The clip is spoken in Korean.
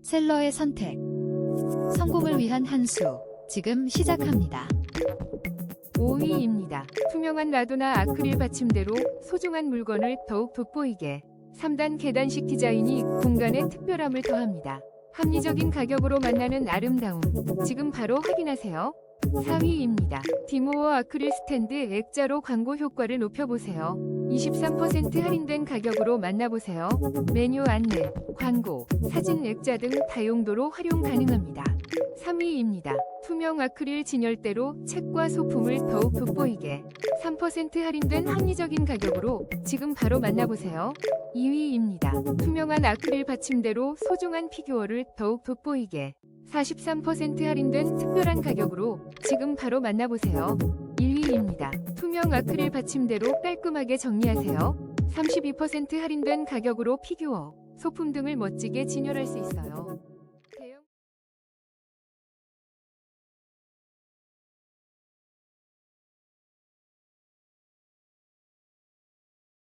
셀러의 선택. 성공을 위한 한 수. 지금 시작합니다. 5위입니다. 투명한 라도나 아크릴 받침대로 소중한 물건을 더욱 돋보이게 3단 계단식 디자인이 공간에 특별함을 더합니다. 합리적인 가격으로 만나는 아름다움. 지금 바로 확인하세요. 4위입니다. 디모어 아크릴 스탠드 액자로 광고 효과를 높여보세요. 23% 할인된 가격으로 만나보세요. 메뉴 안내, 광고, 사진 액자 등 다용도로 활용 가능합니다. 3위입니다. 투명 아크릴 진열대로 책과 소품을 더욱 돋보이게 3% 할인된 합리적인 가격으로 지금 바로 만나보세요. 2위입니다. 투명한 아크릴 받침대로 소중한 피규어를 더욱 돋보이게 43% 할인된 특별한 가격으로 지금 바로 만나보세요. 1위입니다. 투명 아크릴 받침대로 깔끔하게 정리하세요. 32% 할인된 가격으로 피규어, 소품 등을 멋지게 진열할 수 있어요.